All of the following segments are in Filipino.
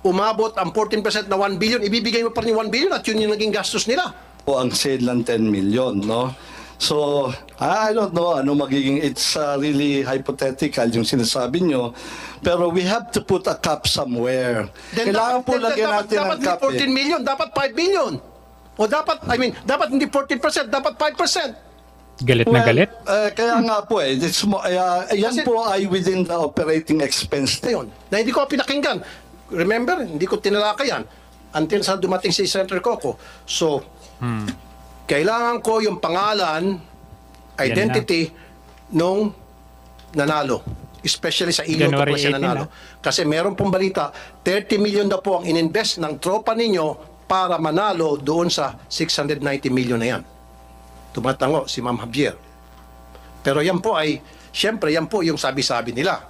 umabot ang 14% na 1 billion, ibibigay mo pa rin yung 1 billion at yun yung naging gastos nila. O ang sale ng 10 million, no? So, I don't know ano magiging, it's really hypothetical yung sinasabi nyo. Pero we have to put a cap somewhere. Kailangan po lagyan natin ang cap. Dapat 14 million, dapat 5 billion. O dapat, dapat hindi 14%, dapat 5%. Galit na galit? Kaya nga po yan po ay within the operating expense. Yun, na hindi ko pinakinggan. Remember, hindi ko tinalaka yan until sa dumating si Senator Coco. So, kailangan ko yung pangalan, identity nung nanalo. Especially sa ilog ko siya nanalo. Kasi meron pong balita, 30 million na po ang ininvest ng tropa ninyo para manalo doon sa 690 million na yan. Tumatango si Ma'am Javier. Pero yan po ay, syempre yan po yung sabi-sabi nila.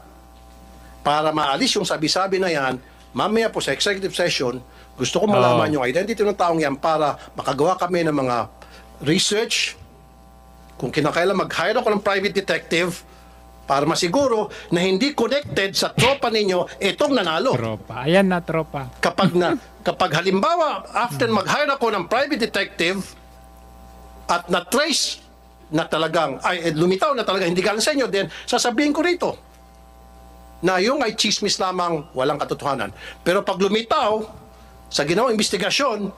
Para maalis yung sabi-sabi na yan, mamaya po sa executive session, gusto ko malaman yung identity ng taong yan para makagawa kami ng mga research. Kung kinakailan mag-hire ako ng private detective para masiguro na hindi connected sa tropa ninyo itong nanalo. Tropa. Ayan na, tropa. Kapag halimbawa, after mag-hire ako ng private detective at na-trace na talagang, lumitaw na talaga hindi galing sa inyo, then sasabihin ko rito na yung ay chismis lamang, walang katotohanan. Pero pag lumitaw sa ginawang investigasyon,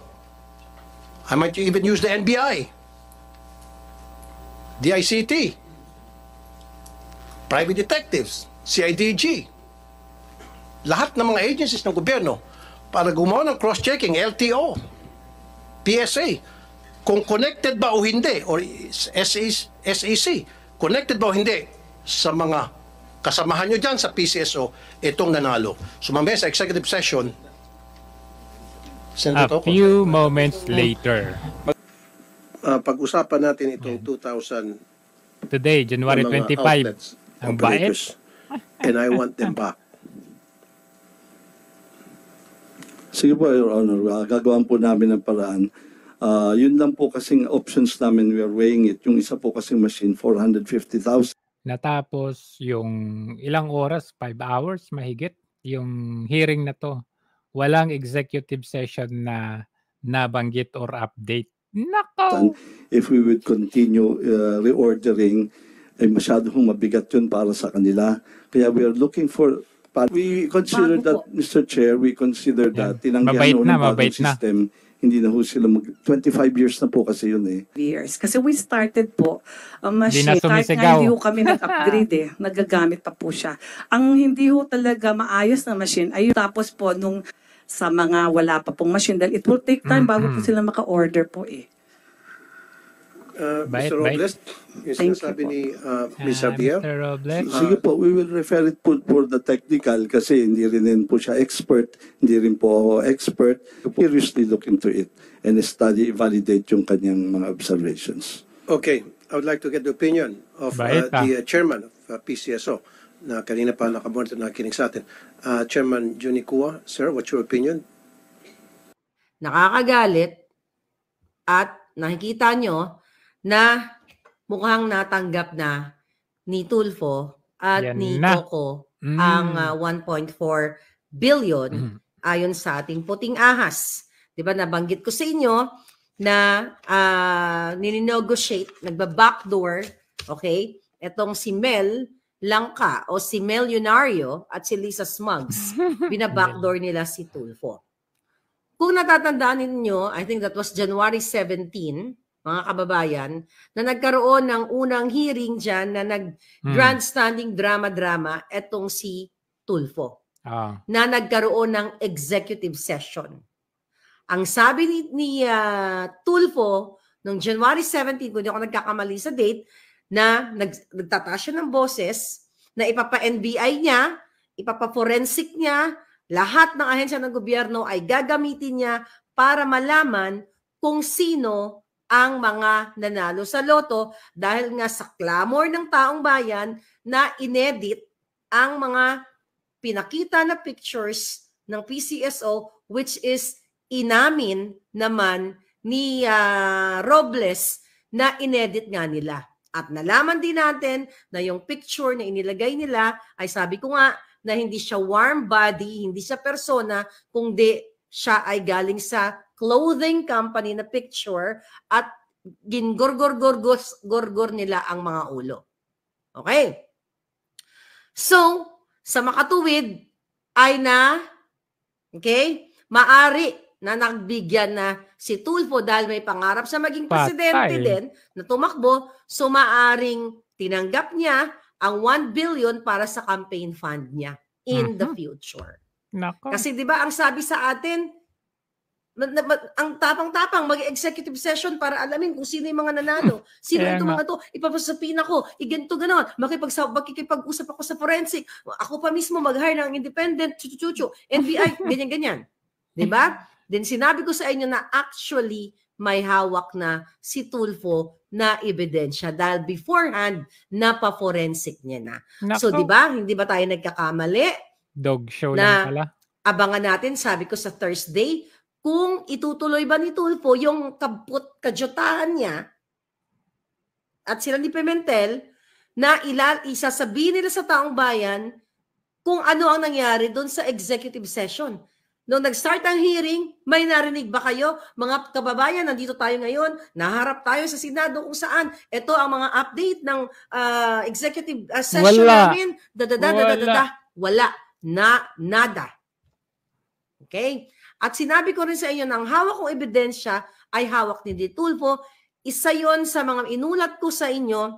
I might even use the NBI, DICT, private detectives, CIDG, lahat ng mga agencies ng gobyerno para gumawa ng cross-checking, LTO, PSA, kung connected ba o hindi, or SEC, connected ba o hindi sa mga kasamahan nyo dyan sa PCSO, itong nanalo. Sumamaya sa executive session, A few moments later. Pag-usapan natin itong 2,000 Today, January 25. Ang bait. And I want them back. Sige po, Your Honor. Gagawin po namin ng paraan. Yun lang po kasing options namin, we are weighing it. Yung isa po kasing machine, 450,000. Natapos yung ilang oras, 5 hours mahigit, yung hearing na to. Walang executive session na nabanggit or update. Nako! If we would continue reordering, ay masyadong mabigat yun para sa kanila. Kaya we are looking for, we consider that, Mr. Chair, we consider that tinanggihan ng bagong system. Hindi na ho sila 25 years na po kasi yun eh. Years. Kasi we started po, machine, kahit nga hindi ho kami nag-upgrade nagagamit pa po siya. Ang hindi ho talaga maayos na machine ay tapos po nung sa mga wala pa pong machine dahil it will take time bago po sila maka-order po eh. Mr. Robles, yung sinasabi ni Ms. Javier. Mr. Robles. Sige po, we will refer it po for the technical kasi hindi rin po siya expert, hindi rin po ako expert. Seriously look into it and study, validate yung kanyang mga observations. Okay, I would like to get the opinion of the chairman of PCSO na kanina pa nakamonitor na nakikinig sa atin. Chairman Juni Kua, sir, what's your opinion? Nakakagalit at nakikita nyo na mukhang natanggap na ni Tulfo at ni Coco ang 1.4 billion ayon sa ating puting ahas. Diba, nabanggit ko sa inyo na nininegotiate, nagba-backdoor, okay, etong si Mel Langka o si Mel Yunario at si Lisa Smugs, binabackdoor nila si Tulfo. Kung natatandaan ninyo, I think that was January 17, mga kababayan, na nagkaroon ng unang hearing dyan na nag-grandstanding drama-drama etong si Tulfo. Na nagkaroon ng executive session. Ang sabi ni Tulfo noong January 17, kung di ako nagkakamali sa date, na nagtataas siya ng boses, na ipapa-NBI niya, ipapa-forensic niya, lahat ng ahensya ng gobyerno ay gagamitin niya para malaman kung sino ang mga nanalo sa loto dahil nga sa clamor ng taong bayan na inedit ang mga pinakita na pictures ng PCSO which is inamin naman ni Robles na inedit nga nila. At nalaman din natin na yung picture na inilagay nila ay sabi ko nga na hindi siya warm body, hindi siya persona, kundi siya ay galing sa clothing company na picture at gingorgor nila ang mga ulo. Okay? So, sa makatuwid ay maari na nagbigyan na si Tulfo dahil may pangarap sa maging presidente din na tumakbo, so maaring tinanggap niya ang 1 billion para sa campaign fund niya in the future. Nako. Kasi 'di ba ang sabi sa atin, ang tapang-tapang mag-executive session para alamin kung sino yung mga nanalo. Sino itong mga to? Ipapasapin ako. Iganto ganon. Makikipag-usap ako sa forensic. Ako pa mismo mag-hire ng independent, NBI, ganyan-ganyan. Diba? Then sinabi ko sa inyo na actually may hawak na si Tulfo na ebidensya dahil beforehand napa-forensic niya na. Nako. So diba? Hindi ba tayo nagkakamali? Dog show Na lang pala. abangan natin, sabi ko sa Thursday, kung itutuloy ba ni Tulfo yung kadyutahan niya at sila ni Pimentel na isasabihin nila sa taong bayan kung ano ang nangyari doon sa executive session. Noong nag-start ang hearing, may narinig ba kayo? Mga kababayan, nandito tayo ngayon, naharap tayo sa Senado kung saan ito ang mga update ng executive session namin. Wala. Nada. Okay? At sinabi ko rin sa inyo na ang hawak kong ebidensya ay hawak ni Tulfo. Isa yon sa mga inulat ko sa inyo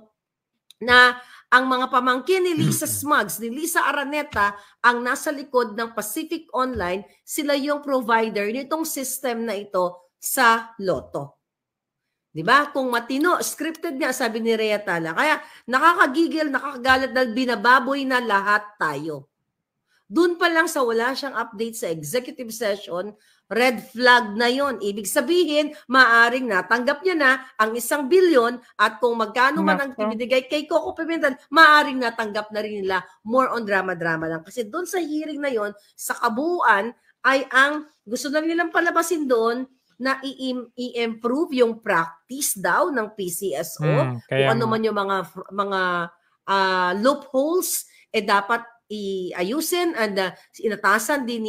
na ang mga pamangkin ni Lisa Smugs, ni Lisa Araneta, ang nasa likod ng Pacific Online, sila yung provider nitong system na ito sa Lotto. Diba? Kung matino, scripted nga, sabi ni Rhea Tala. Kaya nakakagigil, nakakagalit dahil binababoy na lahat tayo. Doon pa lang sa wala siyang update sa executive session, red flag na yon. Ibig sabihin, maaring natanggap niya na ang 1 billion at kung magkano man ang ibinigay kay Coco Pimentel, maaring natanggap na rin nila. More on drama-drama lang. Kasi doon sa hearing na yon, sa kabuuan, ay ang gusto na nilang palabasin doon na i-improve yung practice daw ng PCSO. Kung ano man yung mga loopholes, dapat iayusin and inatasan din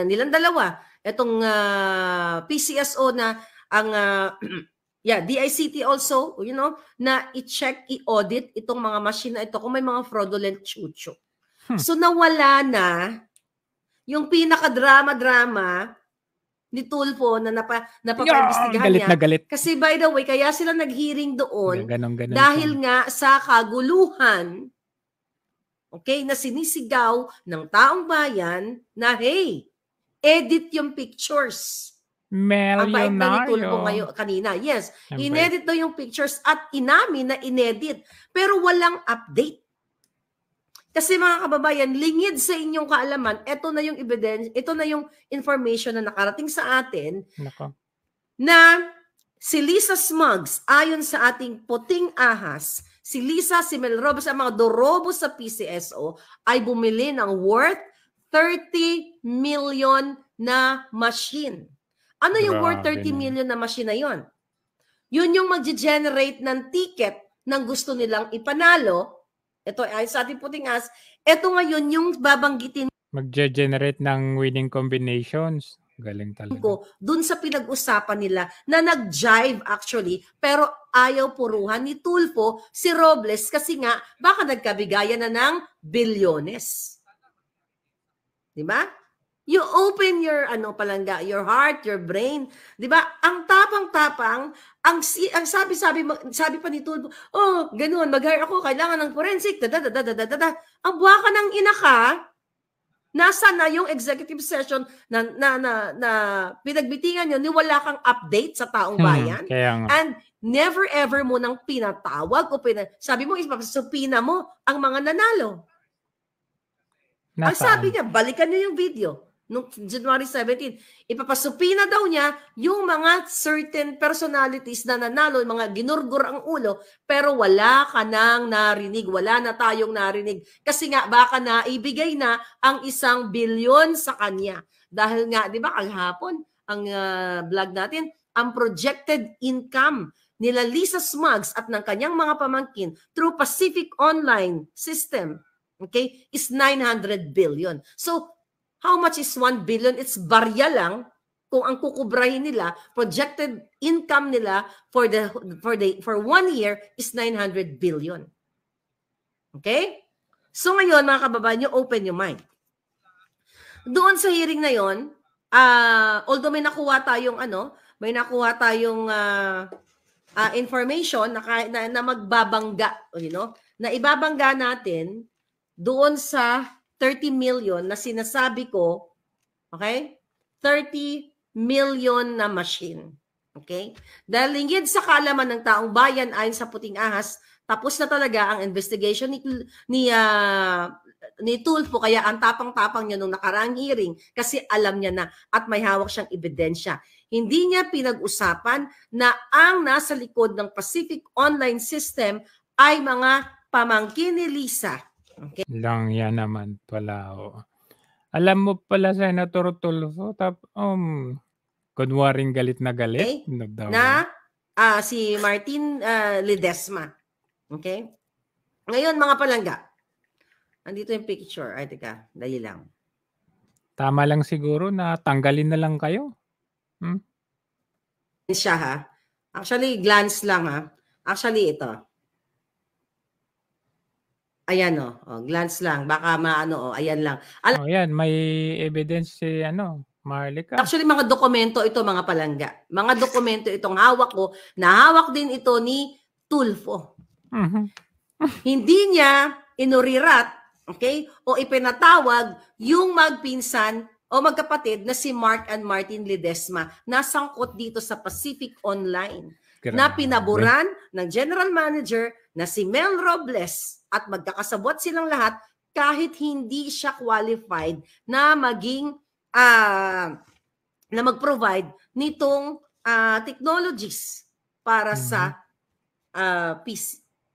nilang dalawa itong PCSO na ang DICT also, na i-check, i-audit itong mga machine na ito kung may mga fraudulent chucho. So nawala na yung pinaka-drama-drama ni Tulfo na napapaimbestigahan niya. Na galit. Kasi by the way, kaya sila nag-hearing doon dahil nga sa kaguluhan na sinisigaw ng taong bayan na, hey, edit yung pictures. Ang bait na ni Tulfo ngayon kanina. Yes, inedit daw yung pictures at inamin na inedit. Pero walang update. Kasi mga kababayan, lingid sa inyong kaalaman, ito na yung evidence, ito na yung information na nakarating sa atin na si Lisa Smugs, ayon sa ating puting ahas, si Lisa, si Mel Robes, ang mga dorobo sa PCSO ay bumili ng worth 30 million na machine. Ano yung worth 30 million na machine na yun? Yun yung mag-generate ng ticket ng gusto nilang ipanalo. Ito ay sa ating puting ahas. Ito ngayon yung babanggitin. Mag-generate ng winning combinations. Galing talaga. Dun sa pinag-usapan nila na nag-jive actually, pero ayaw puruhan ni Tulfo si Robles kasi nga baka nagkabigayan na ng bilyones. Diba? You open your your heart, your brain, 'di ba? Ang tapang-tapang, ang sabi pa ni Tulfo, oh, ganoon, mag-hire ako, kailangan ng forensic. Ang buwaka ng ina ka. Nasa na yung executive session na pinagbitingan nyo ni wala kang update sa taong bayan? And never ever mo nang pinatawag o sabi mo, ipapasupina mo ang mga nanalo. Ang sabi niya, balikan niyo yung video. Noong January 17, ipapasupina daw niya yung mga certain personalities na nanalo, mga ginurgur ang ulo, pero wala ka nang narinig, wala na tayong narinig. Kasi nga, baka naibigay na ang 1 billion sa kanya. Dahil nga, di ba, kahapon, ang vlog natin, ang projected income nila Lisa Smugs at ng kanyang mga pamangkin through Pacific Online system okay, is 900 billion. So, how much is 1 billion? It's barya lang kung ang kukubrahin nila, projected income nila for 1 year is 900 billion. Okay? So ngayon, mga kababayan, you open your mind. Doon sa hearing na yon, although may nakuha tayong information na magbabangga, na ibabangga natin doon sa 30 million na sinasabi ko, okay? 30 million na machine. Okay? Dahil lingid sa kaalaman ng taong bayan ayon sa Puting Ahas, tapos na talaga ang investigation ni Tulfo, kaya ang tapang-tapang niya nung nakaraang hearing kasi alam niya na at may hawak siyang ebidensya. Hindi niya pinag-usapan na ang nasa likod ng Pacific Online System ay mga pamangkin ni Lisa. Okay? Lang yan naman pala. Alam mo pala, Senator Tulfo, kunwaring galit na galit. Okay? Si Martin Ledesma. Okay? Ngayon, mga palangga, andito yung picture. Ay, teka, dali lang. Tama lang siguro na tanggalin na lang kayo. Siya, ha? Actually, glance lang, ha? Actually, ito. Ayan, glance lang. Baka ayan lang. Ayan, may evidence si, Marlica. Actually, mga dokumento ito, mga palangga. Mga dokumento itong hawak ko, nahawak din ito ni Tulfo. Hindi niya inurirat, okay, o ipinatawag yung magpinsan o magkapatid na si Mark and Martin Ledesma na sangkot dito sa Pacific Online. Grabe. Na pinaburan ng General Manager na si Mel Robles at magkakasabot silang lahat kahit hindi siya qualified na maging na mag-provide nitong technologies para sa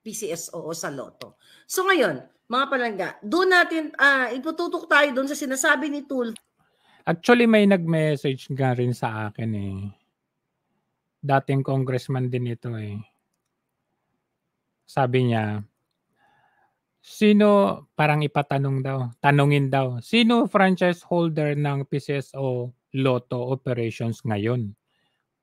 PCSO o sa Lotto. So ngayon, mga palangga, doon natin ipututok tayo doon sa sinasabi ni Tulfo. Actually, may nag-message nga rin sa akin dating congressman din ito Sabi niya, tanungin daw, sino franchise holder ng PCSO Lotto operations ngayon?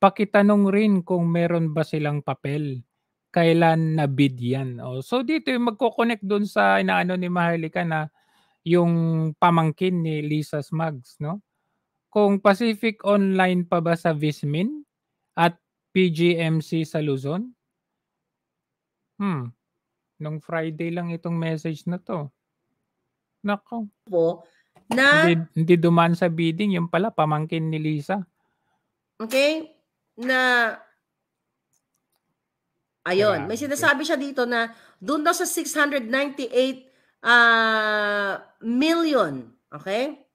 Pakitanong rin kung meron ba silang papel. Kailan na-bid yan? So dito yung magkoconnect dun sa inaano ni Maharlika na yung pamangkin ni Lisa Smugs, no? Kung Pacific Online pa ba sa Vismin at PGMC sa Luzon? Nung Friday lang itong message na to. Nako. Hindi dumaan sa bidding, yung pala pamangkin ni Lisa. Okay? Ayun, may sinasabi siya dito na doon daw sa 698 million, okay?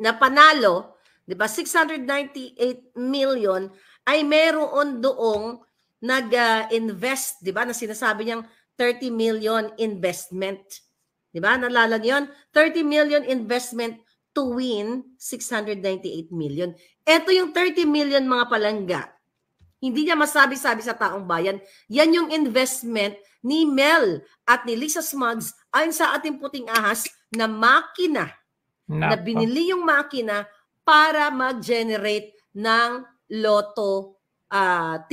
Na panalo, 'di ba? 698 million ay meron doong nag-invest, 'di ba? Na sinasabi niyang 30 million investment. 'Di ba? Naalala niyo 'yon? 30 million investment to win 698 million. Ito yung 30 million, mga palangga. Hindi niya masabi-sabi sa taong bayan. Yan yung investment ni Mel at ni Lisa Smugs ayon sa ating Puting Ahas na makina. Na binili yung makina para mag-generate ng Lotto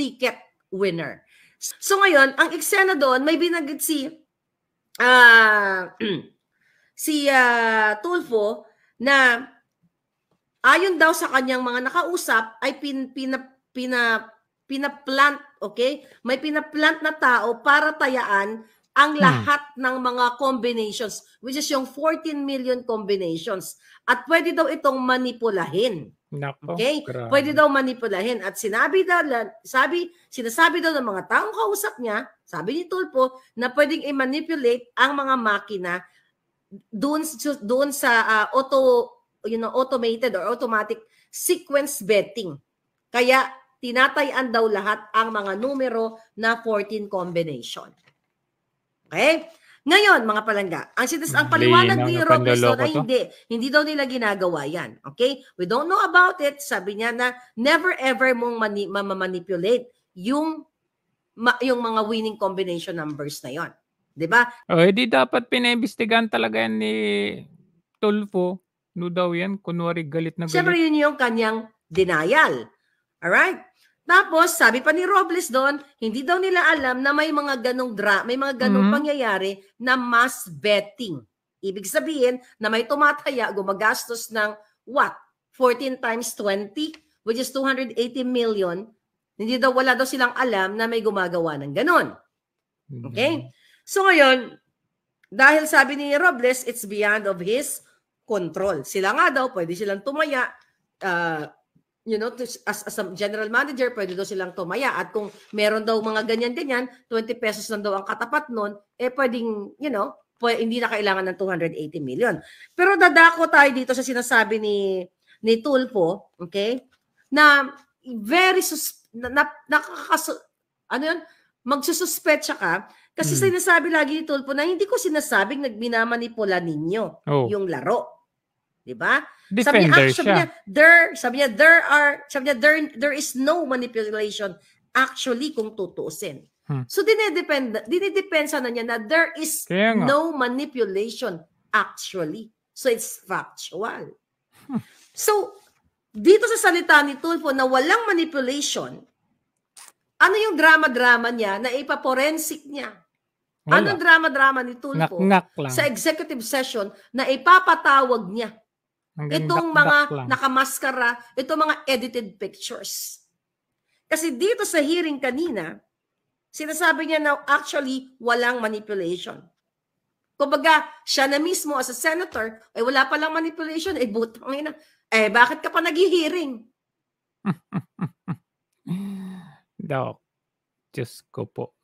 ticket winner. So ngayon, ang eksena doon, may binanggit si Tulfo na ayon daw sa kanyang mga nakausap ay pinaplant, okay? May pinaplant na tao para tayaan ang lahat ng mga combinations, which is yung 14 million combinations. At pwede daw itong manipulahin. Nako, okay? Grabe. Pwede daw manipulahin. At sinasabi daw ng mga taong kausap niya, sabi ni Tulfo, na pwedeng i-manipulate ang mga makina doon sa automated or automatic sequence betting. Kaya tinatayan daw lahat ang mga numero na 14 combination. Okay? Ngayon, mga palangga, ang paliwanag ni Robles na hindi daw nila ginagawa yan. Okay? We don't know about it. Sabi niya na never ever mong manipulate yung mga winning combination numbers na yon. 'Di ba? Di dapat pinaimbestigahan talaga yan ni Tulfo. No daw yan, kunwari galit na Siyempre, galit. yun yung kanyang denial. Alright? Tapos, sabi pa ni Robles doon, hindi daw nila alam na may mga ganong pangyayari na mass betting. Ibig sabihin na may tumataya, gumagastos ng what? 14 times 20, which is 280 million. Wala daw silang alam na may gumagawa ng ganon. Okay? So ngayon, dahil sabi ni Robles, it's beyond of his control. Sila nga daw, pwede silang tumaya, as a general manager, pwede daw silang tumaya. At kung meron daw mga ganyan-ganyan, 20 pesos lang daw ang katapat nun, pwedeng, hindi na kailangan ng 280 million. Pero dadako tayo dito sa sinasabi ni Tulfo, okay? Na very magsususpetsa ka kasi sinasabi lagi ni Tulfo na hindi ko sinasabing minamanipula ninyo yung laro. 'Di ba? Defender siya. Sabi niya there is no manipulation actually kung tutuusin. So dinidepensa na niya na there is no manipulation actually. So it's factual. So dito sa salita ni Tulfo na walang manipulation, ano yung drama-drama niya na ipaporensik niya? Anong drama-drama ni Tulfo sa executive session na ipapatawag niya? Itong mga nakamaskara, itong mga edited pictures. Kasi dito sa hearing kanina, sinasabi niya na actually walang manipulation. Kumbaga, siya na mismo as a senator, wala palang manipulation, butang ina. Bakit ka pa nag-hearing? Dok, Diyos ko po.